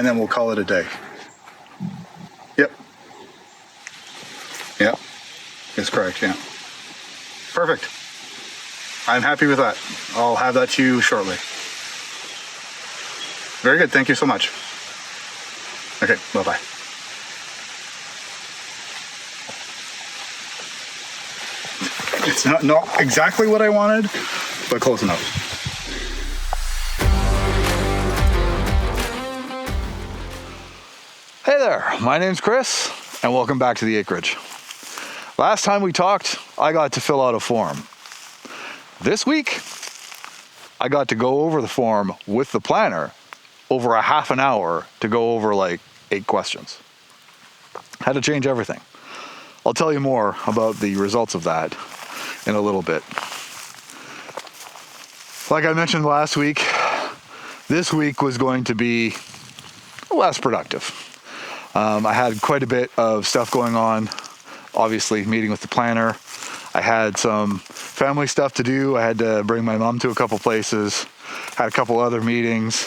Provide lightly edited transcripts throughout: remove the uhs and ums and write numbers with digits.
and then we'll call it a day. Yep. Yep. That's correct, yeah. Perfect. I'm happy with that. I'll have that to you shortly. Very good. Thank you so much. Okay, bye-bye. It's not exactly what I wanted, but close enough. Hey there, my name's Chris, and welcome back to the acreage. Last time we talked, I got to fill out a form. This week, I got to go over the form with the planner over a half an hour to go over like 8 questions. Had to change everything. I'll tell you more about the results of that in a little bit. Like I mentioned last week, this week was going to be less productive. I had quite a bit of stuff going on, obviously meeting with the planner. I had some family stuff to do. I had to bring my mom to a couple places, had a couple other meetings,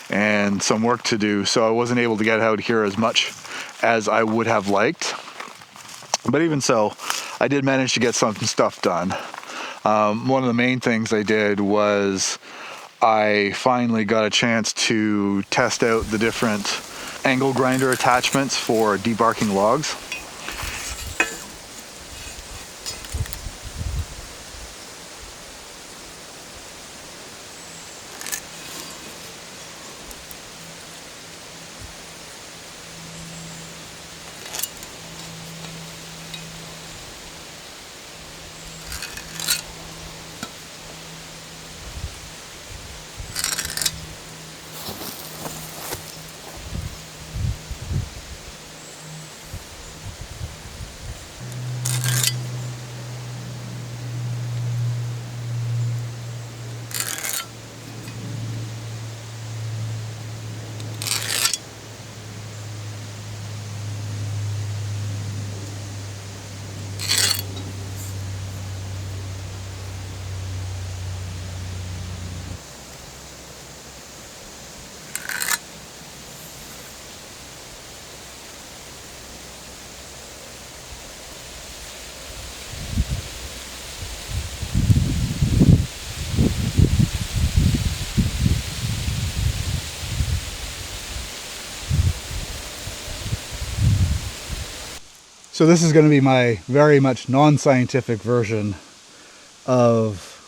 and some work to do, so I wasn't able to get out here as much as I would have liked. But even so, I did manage to get some stuff done. One of the main things I did was I finally got a chance to test out the different angle grinder attachments for debarking logs. So this is going to be my very much non-scientific version of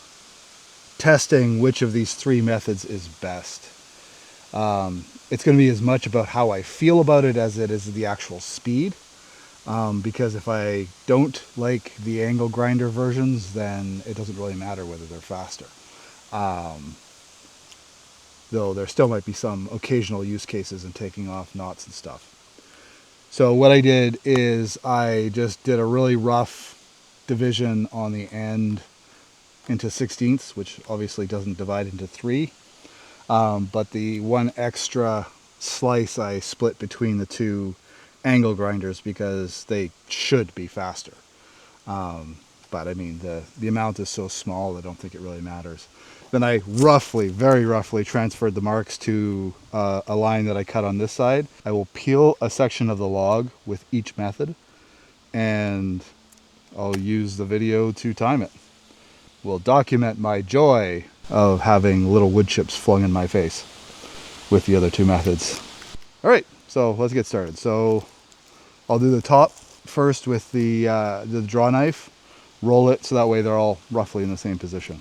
testing which of these 3 methods is best. It's going to be as much about how I feel about it as it is the actual speed. Because if I don't like the angle grinder versions, then it doesn't really matter whether they're faster. Though there still might be some occasional use cases in taking off knots and stuff. So what I did is I just did a really rough division on the end into 16ths, which obviously doesn't divide into 3. But the one extra slice I split between the 2 angle grinders because they should be faster. But I mean, the amount is so small, I don't think it really matters. Then I very roughly transferred the marks to a line that I cut on this side. I will peel a section of the log with each method, and I'll use the video to time it. We'll document my joy of having little wood chips flung in my face with the other 2 methods. All right, so let's get started. So I'll do the top first with the draw knife, roll it so that way they're all roughly in the same position.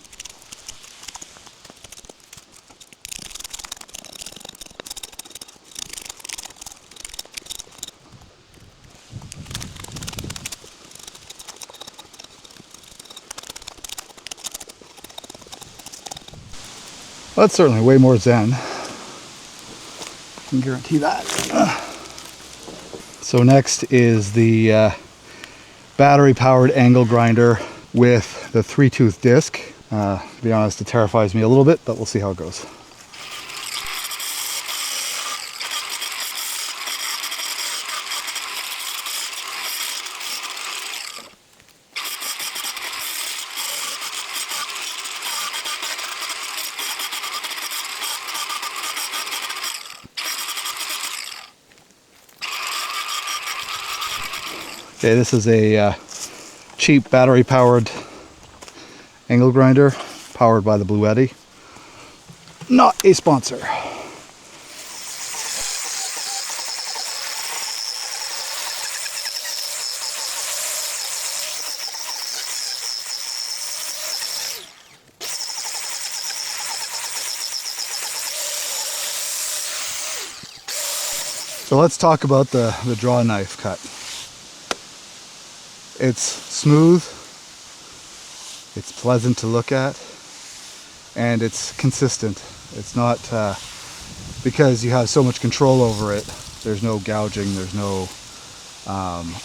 That's certainly way more zen. I can guarantee that. So next is the battery-powered angle grinder with the 3-tooth disc. To be honest, it terrifies me a little bit, but we'll see how it goes. Okay, this is a cheap battery powered angle grinder powered by the Blue Eddy. Not a sponsor. So let's talk about the draw knife cut. It's smooth, it's pleasant to look at, and it's consistent. It's not because you have so much control over it, there's no gouging, there's no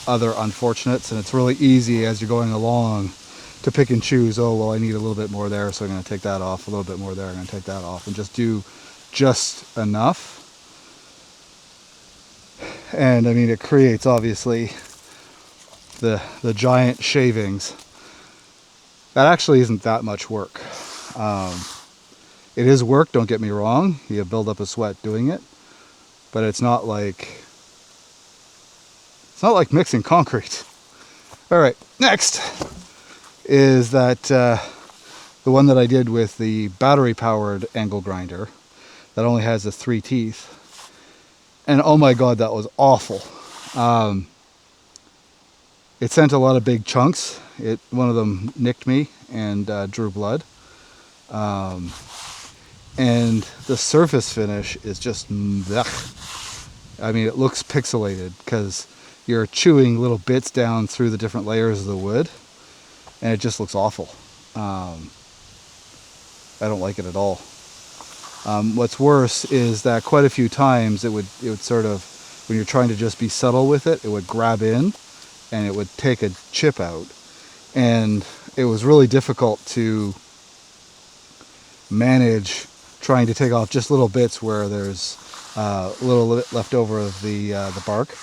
other unfortunates, and it's really easy as you're going along to pick and choose. Oh, well, I need a little bit more there, so I'm going to take that off, a little bit more there, I'm going to take that off, and just do just enough. And I mean, it creates obviously the giant shavings. That actually isn't that much work. It is work, don't get me wrong. You build up a sweat doing it, but it's not like mixing concrete. All right, next is that the one that I did with the battery powered angle grinder that only has the 3 teeth. And oh my God, that was awful. It sent a lot of big chunks. One of them nicked me and drew blood. And the surface finish is just blech. I mean, it looks pixelated because you're chewing little bits down through the different layers of the wood, and it just looks awful. I don't like it at all. What's worse is that quite a few times it would sort of, when you're trying to just be subtle with it, it would grab in and it would take a chip out. And it was really difficult to manage trying to take off just little bits where there's a little bit left over of the bark.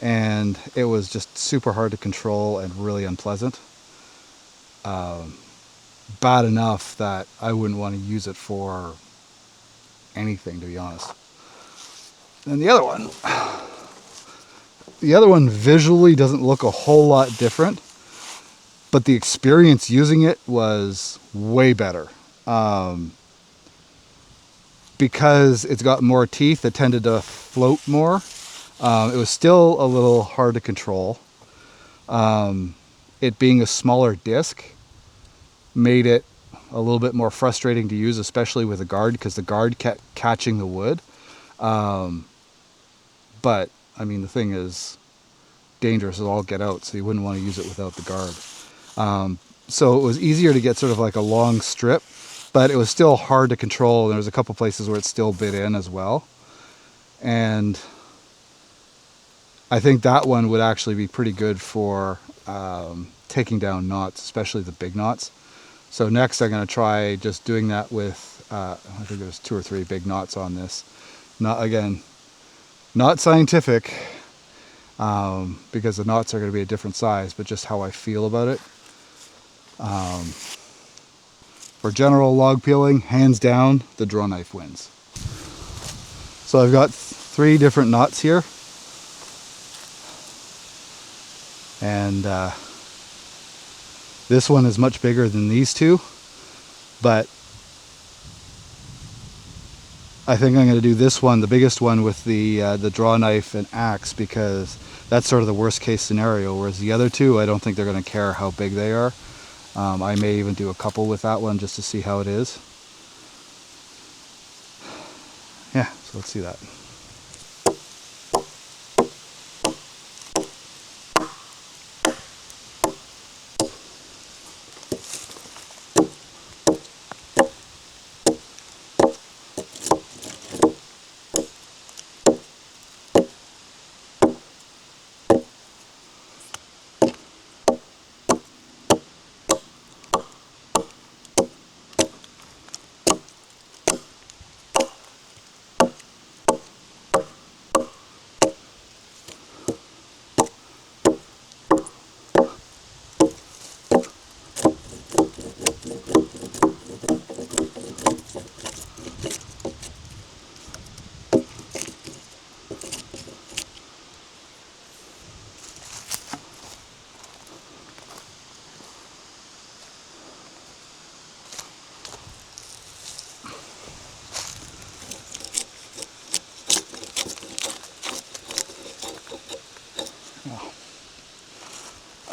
And it was just super hard to control and really unpleasant. Bad enough that I wouldn't want to use it for anything, to be honest. And the other one visually doesn't look a whole lot different, but the experience using it was way better. Because it's got more teeth, it tended to float more. It was still a little hard to control. It being a smaller disc made it a little bit more frustrating to use, especially with the guard, because the guard kept catching the wood. But I mean, the thing is dangerous as all get out, so you wouldn't want to use it without the guard. So it was easier to get sort of like a long strip, but it was still hard to control. There was a couple places where it still bit in as well. And I think that one would actually be pretty good for taking down knots, especially the big knots. So next I'm going to try just doing that with, I think there's 2 or 3 big knots on this. Not scientific, because the knots are going to be a different size, but just how I feel about it. For general log peeling, hands down, the draw knife wins. So I've got 3 different knots here. And this one is much bigger than these 2, but I think I'm going to do this one, the biggest one, with the draw knife and axe, because that's sort of the worst case scenario, whereas the other 2, I don't think they're going to care how big they are. I may even do a couple with that one just to see how it is. Yeah, so let's see that.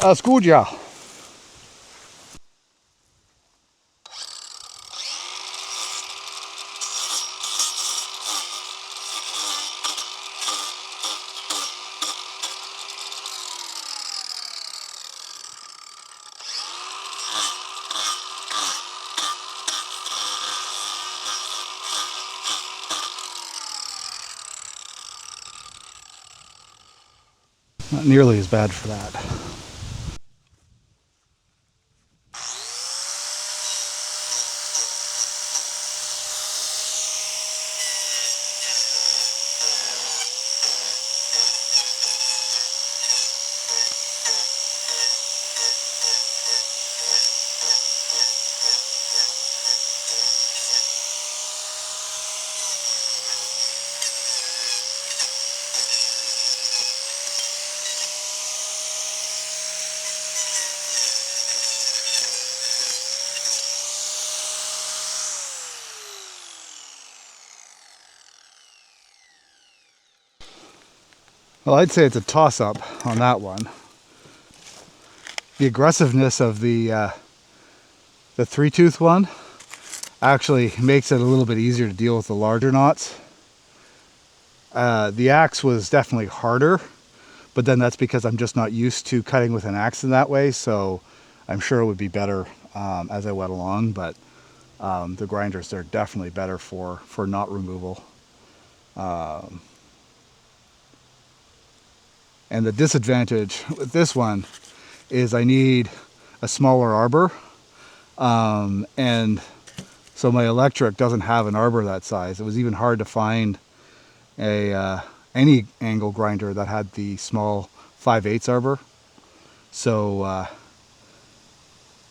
Scudia. Not nearly as bad for that. Well, I'd say it's a toss-up on that one. The aggressiveness of the 3-tooth one actually makes it a little bit easier to deal with the larger knots. The axe was definitely harder, but then that's because I'm just not used to cutting with an axe in that way, so I'm sure it would be better as I went along, but the grinders, they're definitely better for knot removal. And the disadvantage with this one is I need a smaller arbor, and so my electric doesn't have an arbor that size. It was even hard to find any angle grinder that had the small 5/8 arbor. So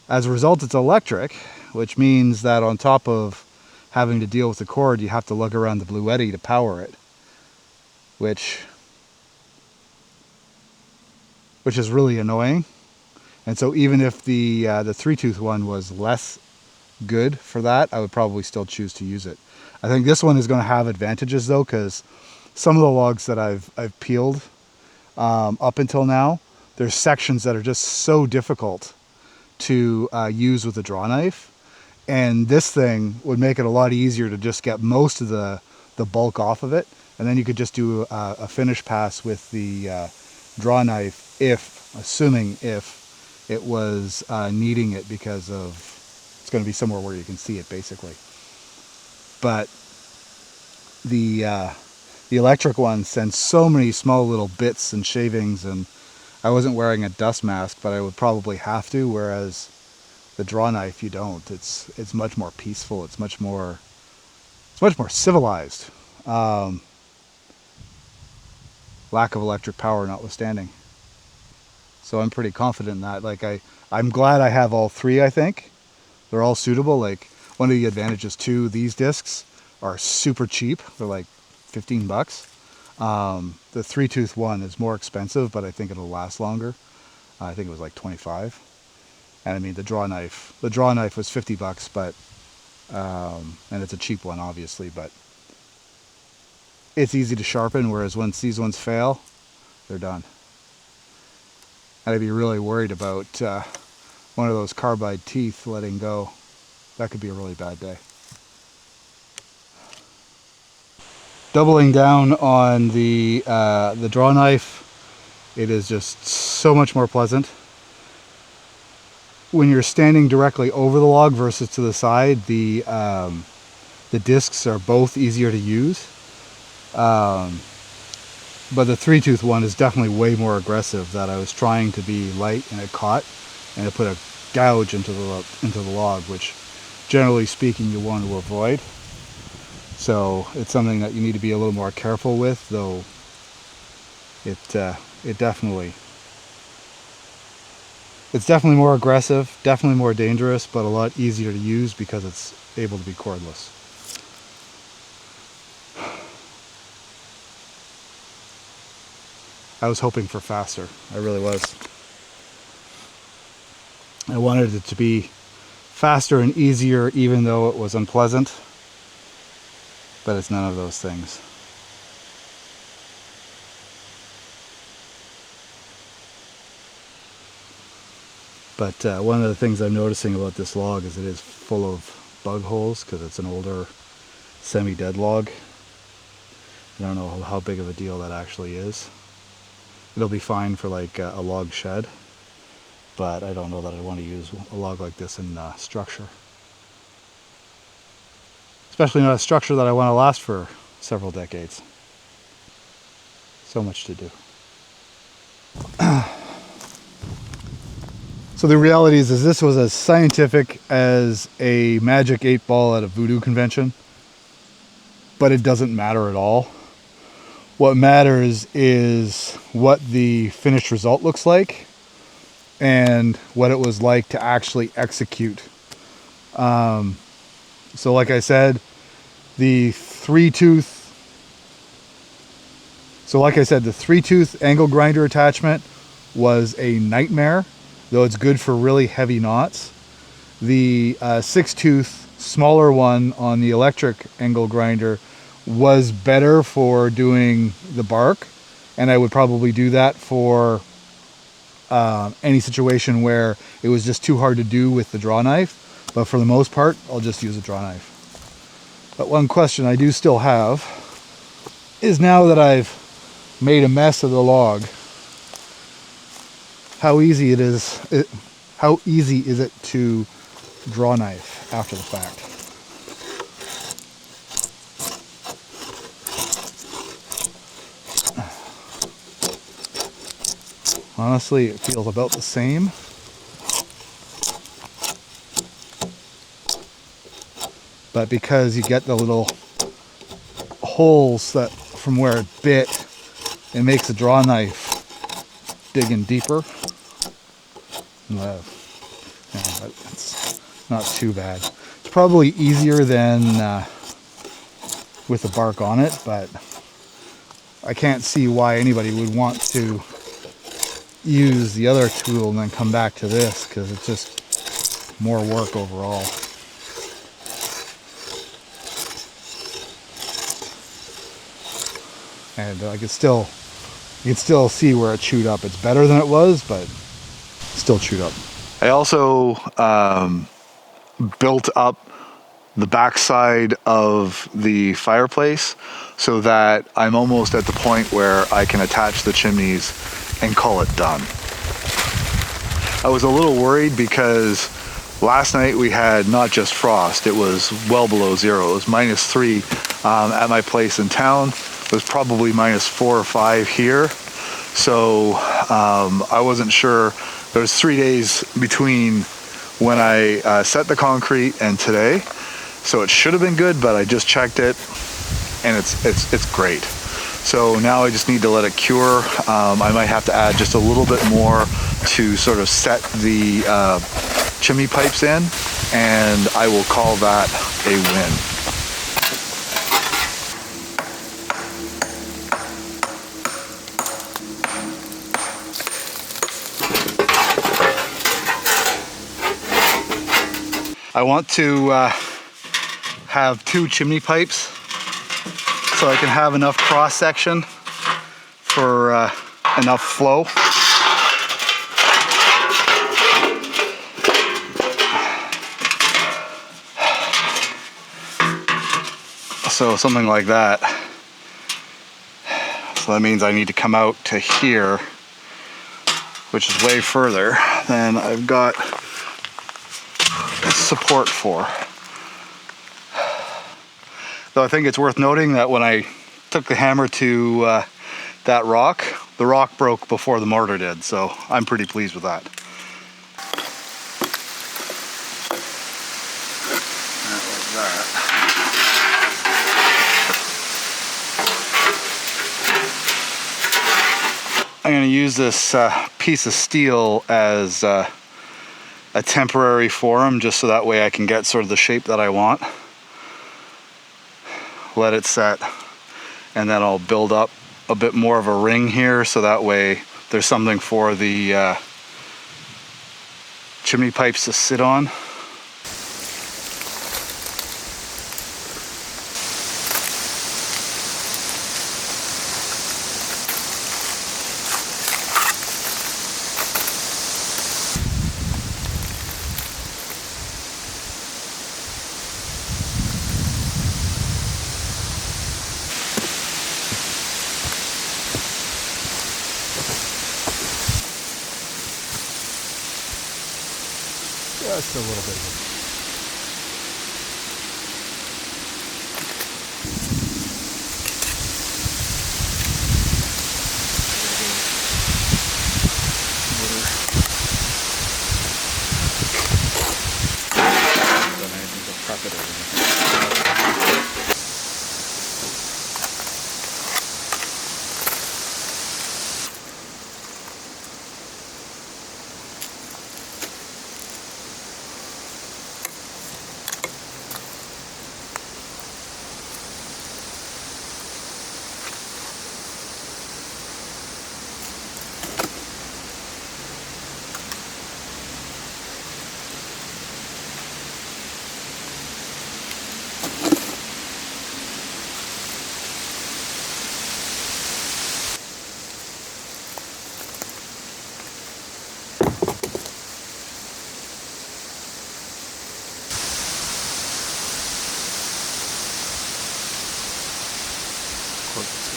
as a result, it's electric, which means that on top of having to deal with the cord, you have to lug around the Bluetti to power it, which is really annoying. And so even if the 3-tooth one was less good for that, I would probably still choose to use it. I think this one is going to have advantages though, because some of the logs that I've peeled up until now, there's sections that are just so difficult to use with a draw knife, and this thing would make it a lot easier to just get most of the bulk off of it, and then you could just do a finish pass with the draw knife, assuming it was needing it, because of it's going to be somewhere where you can see it basically. But the electric one sends so many small little bits and shavings, and I wasn't wearing a dust mask, but I would probably have to, whereas the draw knife, you don't. It's much more peaceful. It's much more civilized. Lack of electric power notwithstanding. So I'm pretty confident in that. Like I'm glad I have all three. I think they're all suitable. Like, one of the advantages too, these discs are super cheap. They're like 15 bucks. The 3-tooth one is more expensive, but I think it'll last longer. I think it was like 25. And I mean, the draw knife was 50 bucks, but and it's a cheap one obviously, but it's easy to sharpen, whereas once these ones fail, they're done. And I'd be really worried about one of those carbide teeth letting go. That could be a really bad day. Doubling down on the draw knife, it is just so much more pleasant. When you're standing directly over the log versus to the side, the discs are both easier to use. But the 3-tooth one is definitely way more aggressive. That I was trying to be light and it caught, and it put a gouge into the log, which generally speaking you want to avoid. So it's something that you need to be a little more careful with, though it's definitely more aggressive, definitely more dangerous, but a lot easier to use because it's able to be cordless. I was hoping for faster. I really was. I wanted it to be faster and easier, even though it was unpleasant. But it's none of those things. But one of the things I'm noticing about this log is it is full of bug holes because it's an older semi-dead log. I don't know how big of a deal that actually is. It'll be fine for like a log shed, but I don't know that I want to use a log like this in structure. Especially not a structure that I want to last for several decades. So much to do. So the reality is this was as scientific as a magic 8-ball at a voodoo convention, but it doesn't matter at all. What matters is what the finished result looks like and what it was like to actually execute. So like I said, the three-tooth angle grinder attachment was a nightmare, though it's good for really heavy knots. The 6-tooth smaller one on the electric angle grinder was better for doing the bark, and I would probably do that for any situation where it was just too hard to do with the draw knife. But for the most part, I'll just use a draw knife. But one question I do still have is, now that I've made a mess of the log, how easy is it to draw knife after the fact? Honestly, it feels about the same. But because you get the little holes that from where it bit, it makes a draw knife dig in deeper. Yeah, but it's not too bad. It's probably easier than with the bark on it, but I can't see why anybody would want to use the other tool and then come back to this, because it's just more work overall. And you can still see where it chewed up. It's better than it was, but still chewed up. I also built up the backside of the fireplace so that I'm almost at the point where I can attach the chimneys and call it done. I was a little worried because last night we had not just frost, it was well below zero. It was -3 at my place in town. It was probably -4 or 5 here. So I wasn't sure. There was 3 days between when I set the concrete and today. So it should have been good, but I just checked it and it's great. So now I just need to let it cure. I might have to add just a little bit more to sort of set the chimney pipes in, and I will call that a win. I want to have 2 chimney pipes so I can have enough cross section for enough flow. So something like that. So that means I need to come out to here, which is way further than I've got support for. Though I think it's worth noting that when I took the hammer to that rock, the rock broke before the mortar did, so I'm pretty pleased with that. I'm going to use this piece of steel as a temporary form, just so that way I can get sort of the shape that I want. Let it set, and then I'll build up a bit more of a ring here, so that way there's something for the chimney pipes to sit on. Just a little bit of it.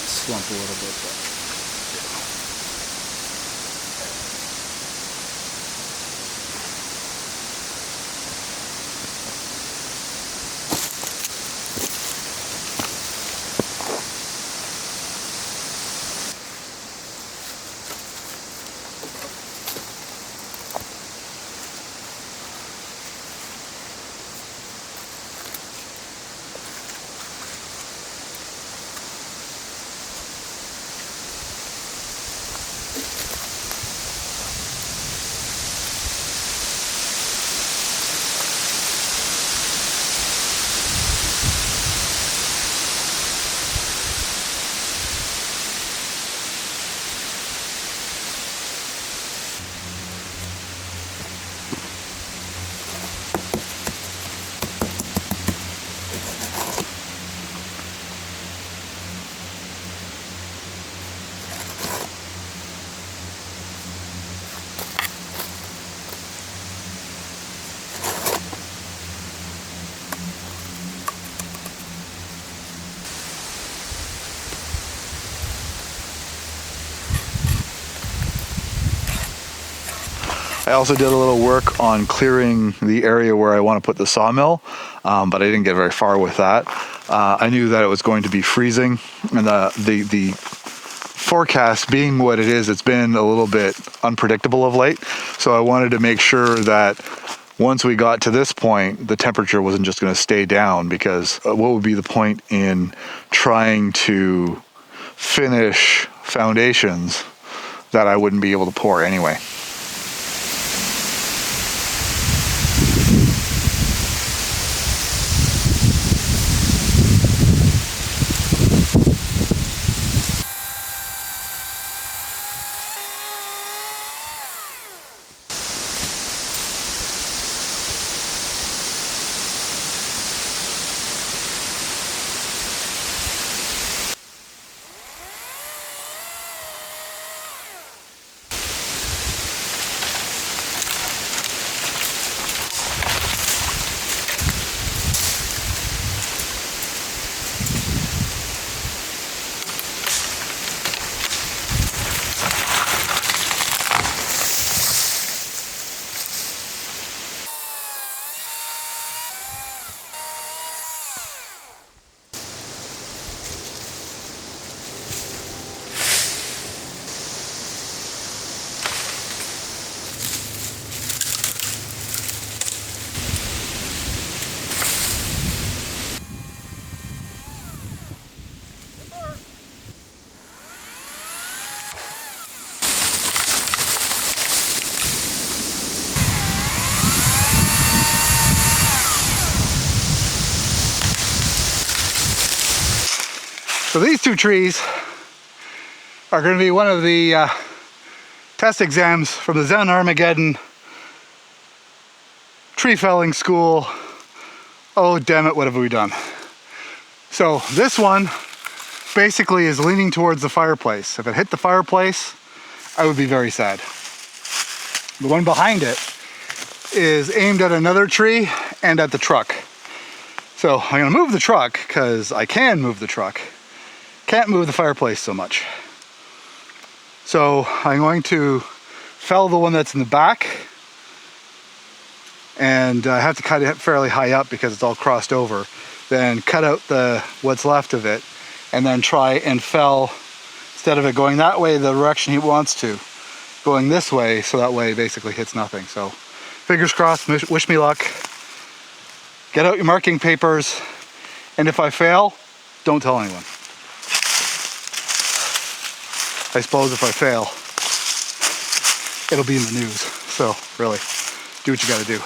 Slump a little bit, but I also did a little work on clearing the area where I want to put the sawmill, but I didn't get very far with that. I knew that it was going to be freezing, and the forecast being what it is, it's been a little bit unpredictable of late. So I wanted to make sure that once we got to this point, the temperature wasn't just going to stay down, because what would be the point in trying to finish foundations that I wouldn't be able to pour anyway. So these two trees are going to be one of the test exams from the Zen Armageddon tree felling school. Oh, damn it, what have we done? So this one basically is leaning towards the fireplace. If it hit the fireplace, I would be very sad. The one behind it is aimed at another tree and at the truck. So I'm gonna move the truck because I can move the truck. Can't move the fireplace so much. So I'm going to fell the one that's in the back and I have to cut it fairly high up because it's all crossed over. Then cut out what's left of it, and then try and fell, instead of it going that way the direction he wants to, going this way, so that way it basically hits nothing. So fingers crossed, wish me luck. Get out your marking papers, and if I fail, don't tell anyone. I suppose if I fail, it'll be in the news. So really, do what you gotta do.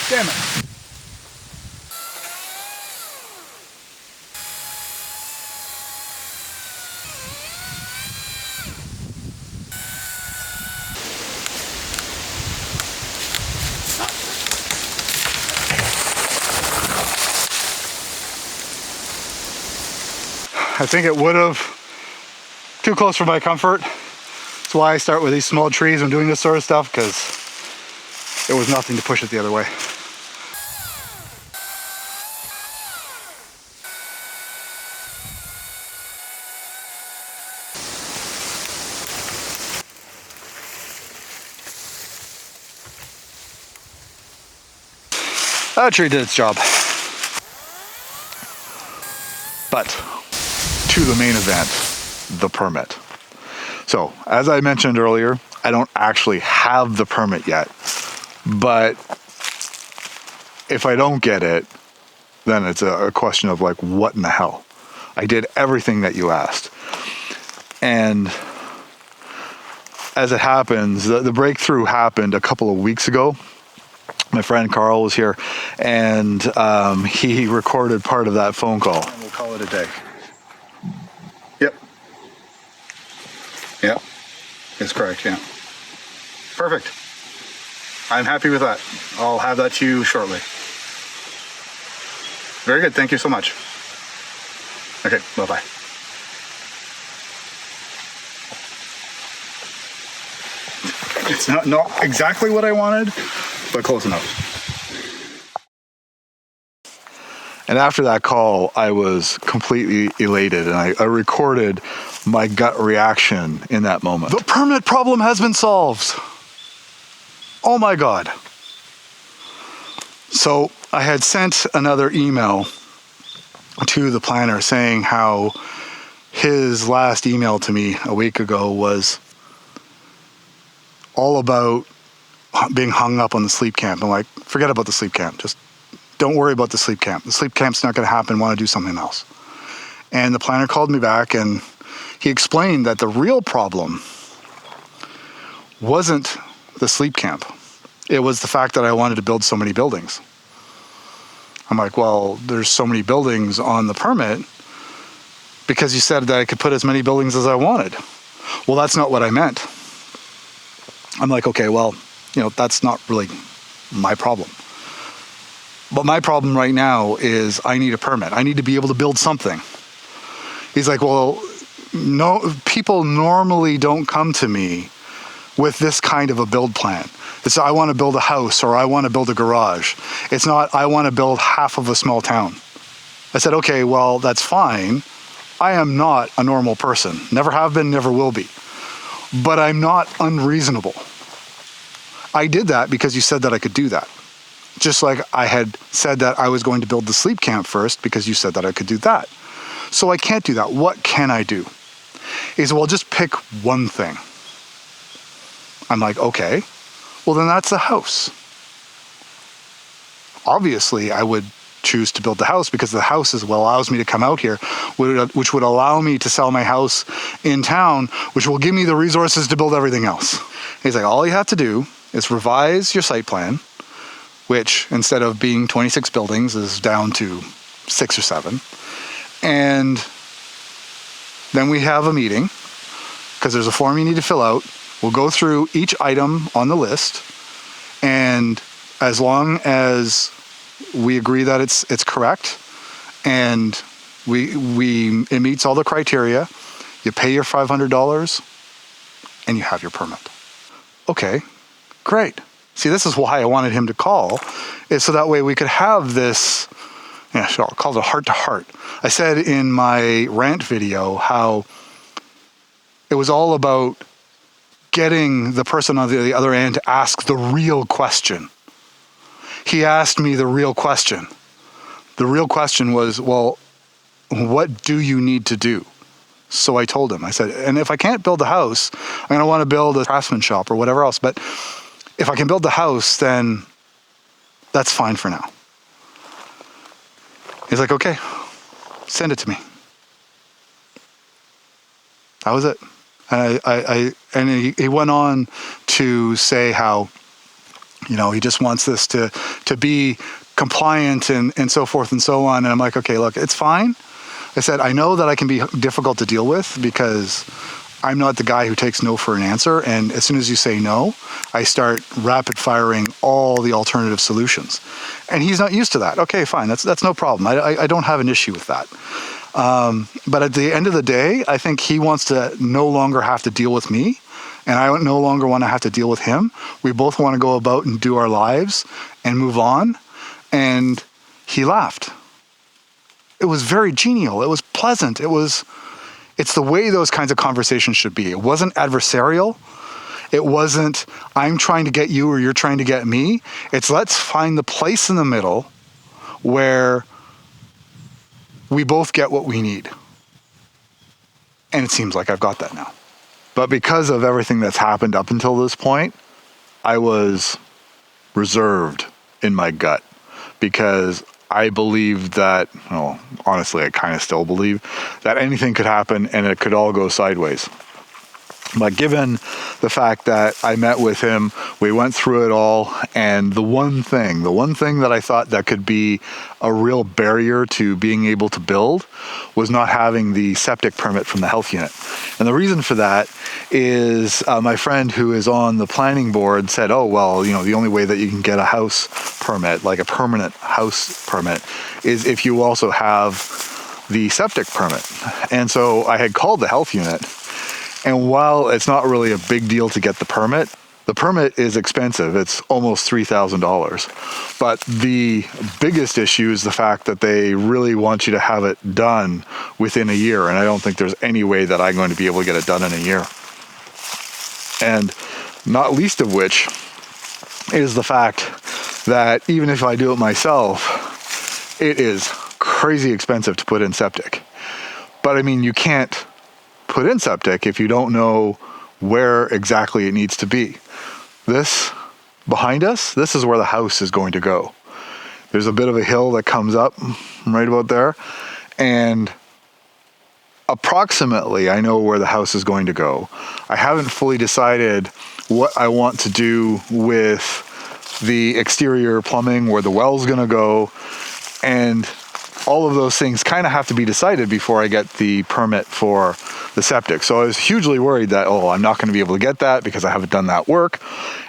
Damn it. I think it would have, too close for my comfort. That's why I start with these small trees when doing this sort of stuff, because there was nothing to push it the other way. That tree did its job. But to the main event, the permit. So, as I mentioned earlier, I don't actually have the permit yet, but if I don't get it, then it's a question of like, what in the hell? I did everything that you asked. And as it happens, the breakthrough happened a couple of weeks ago. My friend Carl was here, and he recorded part of that phone call. And we'll call it a day. Yep. Yep. It's correct, yeah. Perfect. I'm happy with that. I'll have that to you shortly. Very good. Thank you so much. Okay, bye-bye. It's not exactly what I wanted, but close enough. And after that call, I was completely elated, and I recorded my gut reaction in that moment. The permit problem has been solved. Oh my God. So I had sent another email to the planner saying how his last email to me a week ago was all about being hung up on the sleep camp. I'm like, forget about the sleep camp. Just don't worry about the sleep camp. The sleep camp's not going to happen. Want to do something else. And the planner called me back, and he explained that the real problem wasn't the sleep camp. It was the fact that I wanted to build so many buildings. I'm like, well, there's so many buildings on the permit because you said that I could put as many buildings as I wanted. Well, that's not what I meant. I'm like, okay, well, that's not really my problem. But my problem right now is I need a permit. I need to be able to build something. He's like, well, no, people normally don't come to me with this kind of a build plan. It's I want to build a house or I want to build a garage. It's not I want to build half of a small town. I said, okay, well, that's fine. I am not a normal person. Never have been, never will be. But I'm not unreasonable. I did that because you said that I could do that. Just like I had said that I was going to build the sleep camp first because you said that I could do that. So I can't do that. What can I do? He said, well, just pick one thing. I'm like, okay, well then that's the house. Obviously, I would choose to build the house because the house is what allows me to come out here, which would allow me to sell my house in town, which will give me the resources to build everything else. He's like, all you have to do is revise your site plan, which instead of being 26 buildings is down to 6 or 7. And then we have a meeting because there's a form you need to fill out. We'll go through each item on the list, and as long as we agree that it's correct and it meets all the criteria, you pay your $500 and you have your permit. Okay, great. See, this is why I wanted him to call, is so that way we could have this Yeah, sure. I'll call it a heart-to-heart. I said in my rant video how it was all about getting the person on the other end to ask the real question. He asked me the real question. The real question was, well, what do you need to do? So I told him, I said, and if I can't build a house, I'm going to want to build a craftsman shop or whatever else. But if I can build the house, then that's fine for now. He's like, okay, send it to me. That was it. And he went on to say how, he just wants this to be compliant and so forth and so on. And I'm like, okay, look, it's fine. I said, I know that I can be difficult to deal with because I'm not the guy who takes no for an answer. And as soon as you say no, I start rapid firing all the alternative solutions. And he's not used to that. Okay, fine. That's no problem. I don't have an issue with that. But at the end of the day, I think he wants to no longer have to deal with me. And I no longer want to have to deal with him. We both want to go about and do our lives and move on. And he laughed. It was very genial. It was pleasant. It's the way those kinds of conversations should be. It wasn't adversarial. It wasn't, I'm trying to get you or you're trying to get me. It's let's find the place in the middle where we both get what we need. And it seems like I've got that now. But because of everything that's happened up until this point, I was reserved in my gut because I believed that, honestly, I kind of still believe that anything could happen and it could all go sideways. But given the fact that I met with him, we went through it all, and the one thing that I thought that could be a real barrier to being able to build was not having the septic permit from the health unit. And the reason for that is my friend who is on the planning board said, oh, well, the only way that you can get a house permit, like a permanent house permit, is if you also have the septic permit. And so I had called the health unit. And while it's not really a big deal to get the permit is expensive. It's almost $3,000. But the biggest issue is the fact that they really want you to have it done within a year. And I don't think there's any way that I'm going to be able to get it done in a year. And not least of which is the fact that even if I do it myself, it is crazy expensive to put in septic. But I mean, you can't put in septic if you don't know where exactly it needs to be. This behind us, this is where the house is going to go. There's a bit of a hill that comes up right about there, and approximately I know where the house is going to go. I haven't fully decided what I want to do with the exterior plumbing, where the well's going to go, and all of those things kind of have to be decided before I get the permit for the septic. So I was hugely worried that, I'm not going to be able to get that because I haven't done that work,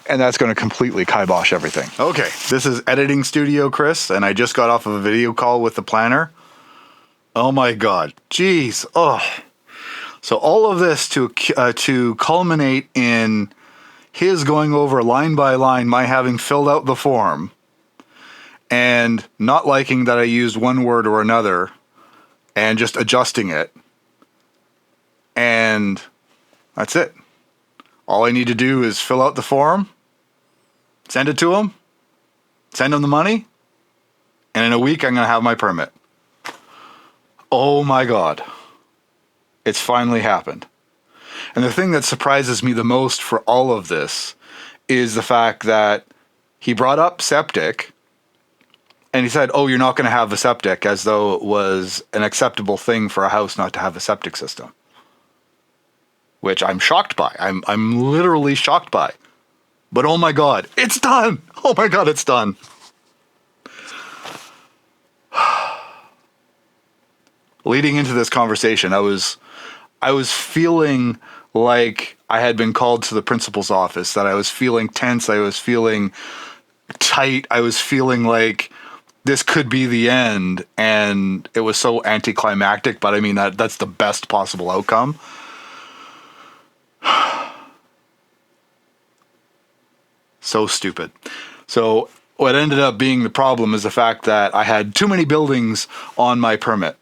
and that's going to completely kibosh everything. Okay, this is Editing Studio Chris, and I just got off of a video call with the planner. Oh my God, geez, So all of this to culminate in his going over line by line, my having filled out the form, and not liking that I used one word or another, and just adjusting it. And that's it. All I need to do is fill out the form, send it to him, send him the money, and in a week I'm going to have my permit. Oh my God. It's finally happened. And the thing that surprises me the most for all of this is the fact that he brought up septic, and he said, you're not going to have a septic, as though it was an acceptable thing for a house not to have a septic system. Which I'm shocked by. I'm literally shocked by. But oh my God, it's done! Oh my God, it's done. Leading into this conversation, I was feeling like I had been called to the principal's office, that I was feeling tense, I was feeling tight, I was feeling like this could be the end, and it was so anticlimactic, but I mean, that's the best possible outcome. So stupid. So what ended up being the problem is the fact that I had too many buildings on my permit,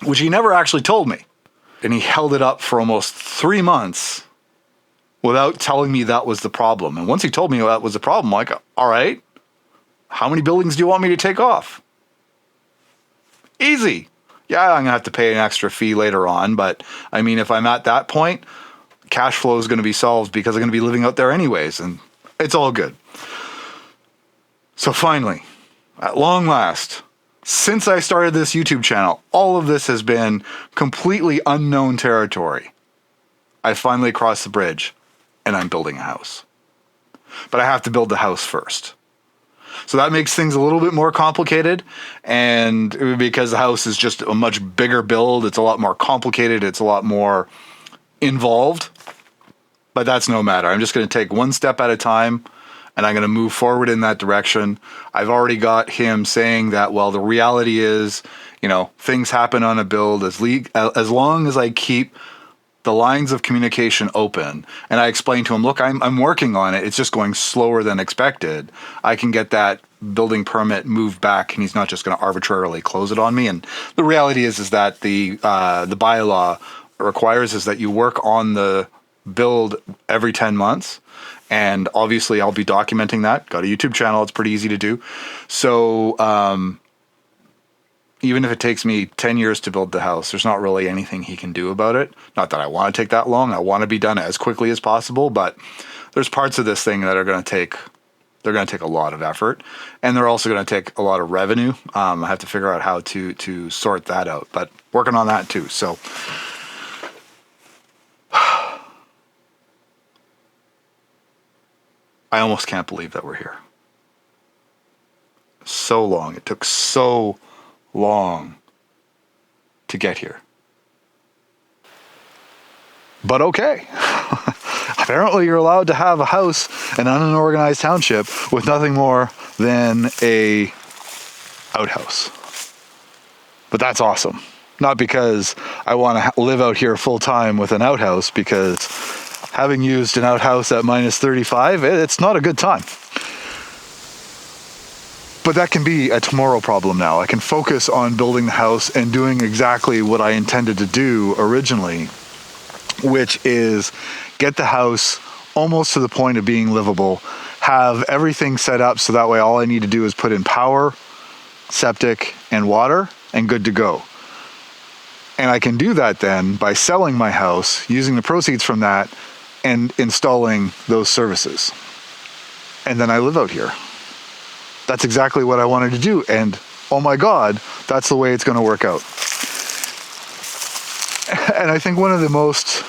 which he never actually told me. And he held it up for almost 3 months without telling me that was the problem. And once he told me that was the problem, I'm like, all right, how many buildings do you want me to take off? Easy. Yeah, I'm going to have to pay an extra fee later on. But I mean, if I'm at that point, cash flow is going to be solved because I'm going to be living out there anyways. And it's all good. So finally, at long last, since I started this YouTube channel, all of this has been completely unknown territory. I finally crossed the bridge and I'm building a house. But I have to build the house first. So that makes things a little bit more complicated, and because the house is just a much bigger build, it's a lot more complicated, it's a lot more involved, but that's no matter. I'm just going to take one step at a time, and I'm going to move forward in that direction. I've already got him saying that, well, the reality is, you know, things happen on a build as long as I keep the lines of communication open. And I explained to him, look, I'm working on it. It's just going slower than expected. I can get that building permit moved back, and he's not just going to arbitrarily close it on me. And the reality is that the bylaw requires is that you work on the build every 10 months. And obviously I'll be documenting that. Got a YouTube channel. It's pretty easy to do. So, even if it takes me 10 years to build the house, there's not really anything he can do about it. Not that I want to take that long. I want to be done as quickly as possible, but there's parts of this thing that are going to take, they're going to take a lot of effort, and they're also going to take a lot of revenue. I have to figure out how to sort that out, but working on that too. So I almost can't believe that we're here. So long. It took so long to get here. But okay. Apparently you're allowed to have a house in an unorganized township with nothing more than a outhouse. But that's awesome. Not because I want to live out here full time with an outhouse, because having used an outhouse at minus 35, it's not a good time. But that can be a tomorrow problem now. I can focus on building the house and doing exactly what I intended to do originally, which is get the house almost to the point of being livable, have everything set up so that way all I need to do is put in power, septic, and water, and good to go. And I can do that then by selling my house, using the proceeds from that, and installing those services. And then I live out here. That's exactly what I wanted to do. And oh my God, that's the way it's going to work out. And I think one of the most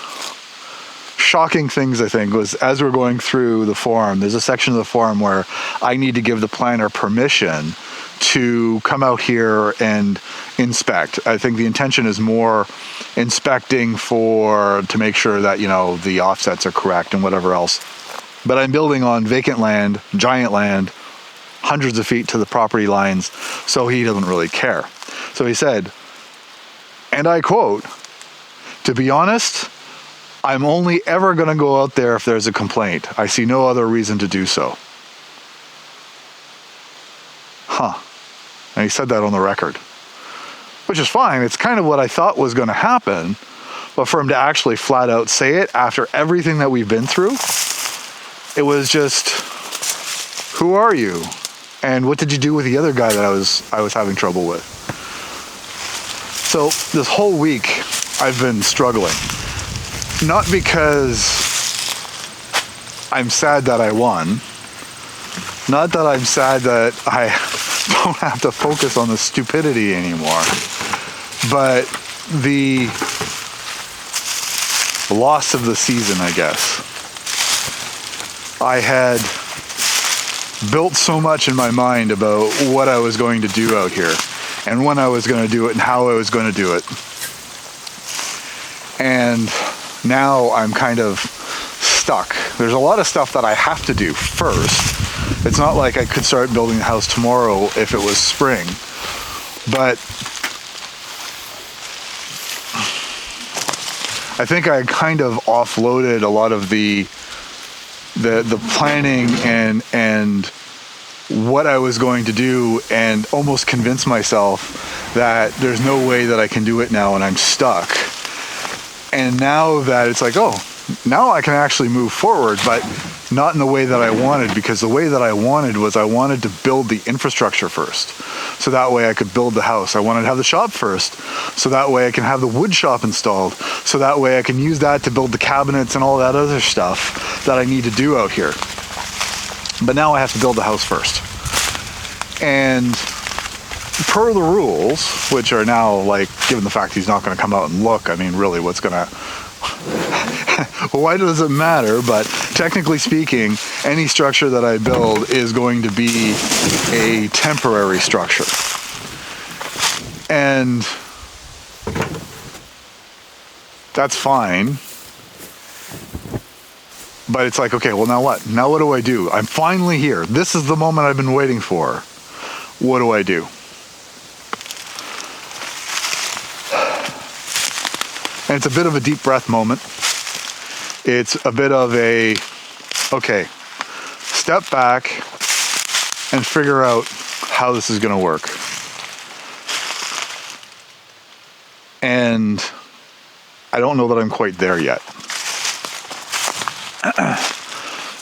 shocking things, was as we're going through the form, there's a section of the form where I need to give the planner permission to come out here and inspect. I think the intention is more inspecting to make sure that, you know, the offsets are correct and whatever else. But I'm building on vacant land, giant land, hundreds of feet to the property lines, so he doesn't really care. So he said, and I quote, "To be honest, I'm only ever going to go out there if there's a complaint. I see no other reason to do so." And he said that on the record, which is fine. It's kind of what I thought was going to happen, but for him to actually flat out say it after everything that we've been through, it was just, who are you? And what did you do with the other guy that I was having trouble with? So this whole week I've been struggling. Not because I'm sad that I won. Not that I'm sad that I don't have to focus on the stupidity anymore. But the loss of the season, I guess. I had built so much in my mind about what I was going to do out here, and when I was going to do it, and how I was going to do it. And now I'm kind of stuck. There's a lot of stuff that I have to do first. It's not like I could start building the house tomorrow if it was spring. But I think I kind of offloaded a lot of the planning and what I was going to do and almost convince myself that there's no way that I can do it now and I'm stuck. And now that it's like, oh, now I can actually move forward, but not in the way that I wanted, because the way that I wanted was I wanted to build the infrastructure first. So that way I could build the house. I wanted to have the shop first. So that way I can have the wood shop installed. So that way I can use that to build the cabinets and all that other stuff that I need to do out here. But now I have to build the house first. And per the rules, which are now, like, given the fact he's not going to come out and look, I mean, really, what's going to... Why does it matter? But technically speaking, any structure that I build is going to be a temporary structure. And that's fine. But it's like, okay, well, now what? Now what do I do? I'm finally here. This is the moment I've been waiting for. What do I do? And it's a bit of a deep breath moment. It's a bit of a, okay, step back and figure out how this is going to work. And I don't know that I'm quite there yet.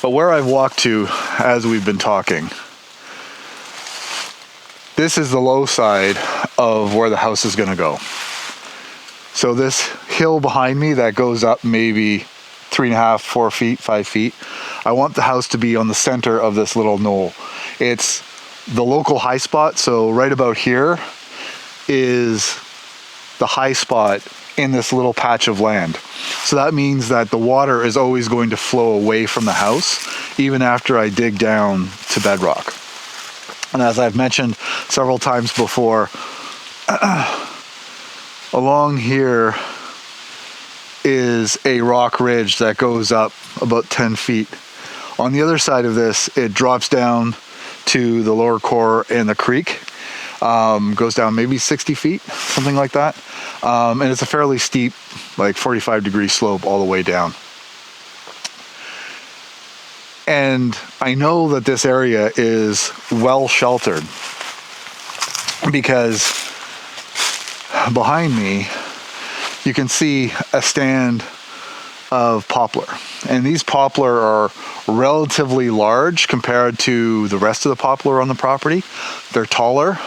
But where I've walked to as we've been talking, this is the low side of where the house is going to go. So this hill behind me that goes up maybe 3.5, 4 feet, 5 feet, I want the house to be on the center of this little knoll. It's the local high spot, so right about here is the high spot in this little patch of land. So that means that the water is always going to flow away from the house, even after I dig down to bedrock. And as I've mentioned several times before, along here is a rock ridge that goes up about 10 feet. On the other side of this, it drops down to the lower core in the creek. Goes down maybe 60 feet, something like that. And it's a fairly steep, like 45-degree slope all the way down. And I know that this area is well sheltered because behind me, you can see a stand of poplar. And these poplar are relatively large compared to the rest of the poplar on the property. They're taller,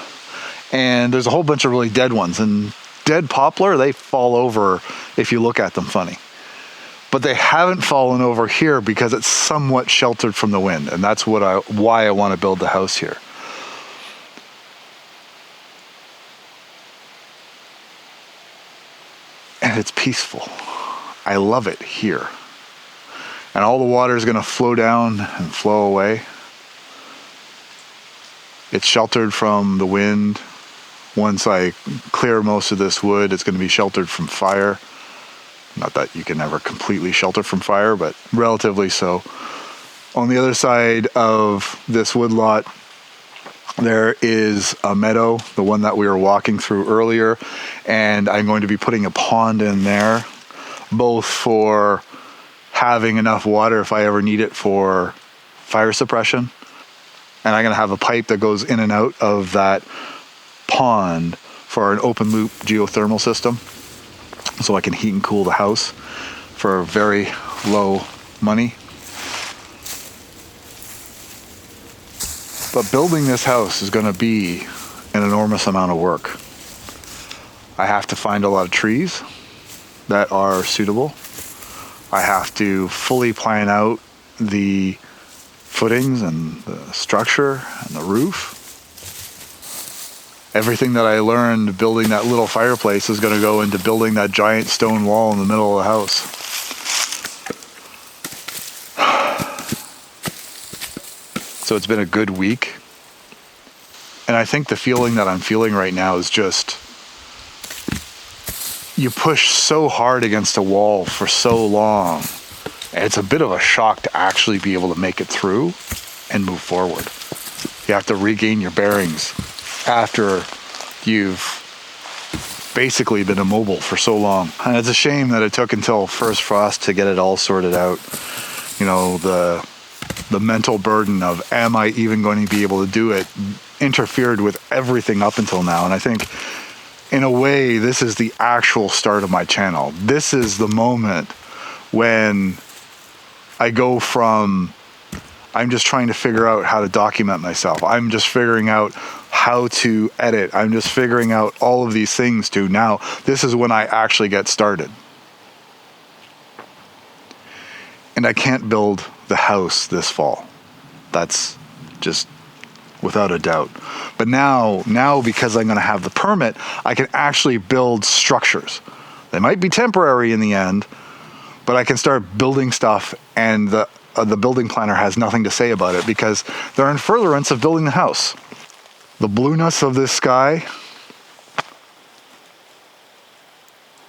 and there's a whole bunch of really dead ones. And dead poplar, they fall over if you look at them funny. But they haven't fallen over here because it's somewhat sheltered from the wind. And that's why I want to build the house here. And it's peaceful. I love it here. And all the water is going to flow down and flow away. It's sheltered from the wind. Once I clear most of this wood, it's going to be sheltered from fire. Not that you can ever completely shelter from fire, but relatively so. On the other side of this wood lot, there is a meadow, the one that we were walking through earlier, and I'm going to be putting a pond in there, both for having enough water if I ever need it for fire suppression, and I'm going to have a pipe that goes in and out of that pond for an open loop geothermal system, so I can heat and cool the house for very low money. But building this house is going to be an enormous amount of work. I have to find a lot of trees that are suitable. I have to fully plan out the footings and the structure and the roof. Everything that I learned building that little fireplace is going to go into building that giant stone wall in the middle of the house. So it's been a good week. And I think the feeling that I'm feeling right now is just, you push so hard against a wall for so long. And it's a bit of a shock to actually be able to make it through and move forward. You have to regain your bearings after you've basically been immobile for so long. And it's a shame that it took until first frost to get it all sorted out. You know, the the mental burden of, am I even going to be able to do it, interfered with everything up until now. And I think in a way, this is the actual start of my channel. This is the moment when I go from, I'm just trying to figure out how to document myself. I'm just figuring out how to edit. I'm just figuring out all of these things to now, this is when I actually get started. And I can't build the house this fall. That's just without a doubt. But now because I'm going to have the permit, I can actually build structures. They might be temporary in the end, but I can start building stuff, and the building planner has nothing to say about it because they're in furtherance of building the house. The blueness of this sky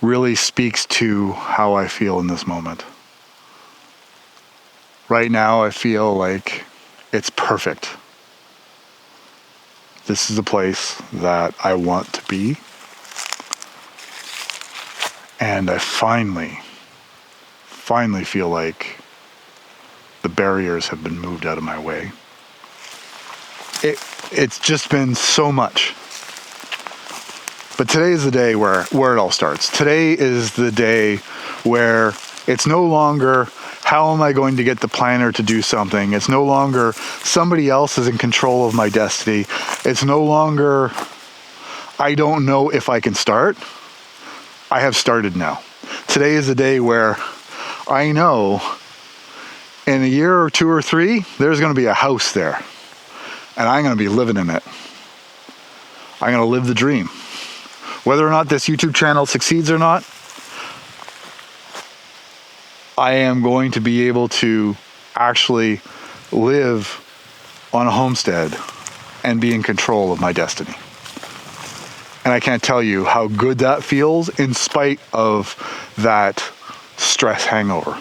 really speaks to how I feel in this moment. Right now, I feel like it's perfect. This is a place that I want to be. And I finally feel like the barriers have been moved out of my way. It's just been so much. But today is the day where it all starts. Today is the day where it's no longer, how am I going to get the planner to do something? It's no longer somebody else is in control of my destiny. It's no longer, I don't know if I can start. I have started now. Today is the day where I know in a year or 2 or 3, there's going to be a house there. And I'm going to be living in it. I'm going to live the dream. Whether or not this YouTube channel succeeds or not, I am going to be able to actually live on a homestead and be in control of my destiny. And I can't tell you how good that feels in spite of that stress hangover.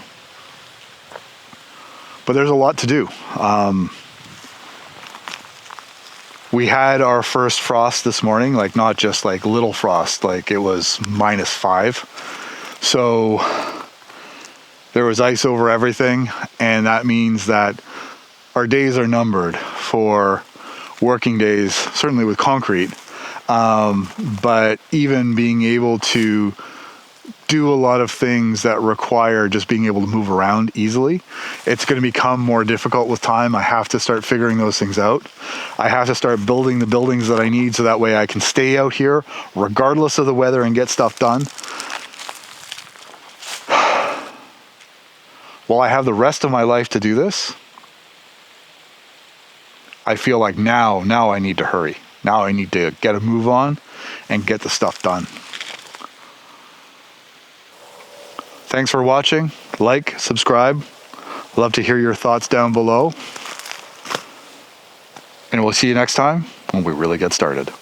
But there's a lot to do. We had our first frost this morning, like not just like little frost, like it was -5. So there was ice over everything, and that means that our days are numbered for working days, certainly with concrete, but even being able to do a lot of things that require just being able to move around easily, it's going to become more difficult with time. I have to start figuring those things out. I have to start building the buildings that I need so that way I can stay out here regardless of the weather and get stuff done. While I have the rest of my life to do this, I feel like now I need to hurry. Now I need to get a move on and get the stuff done. Thanks for watching. Like, subscribe. Love to hear your thoughts down below. And we'll see you next time when we really get started.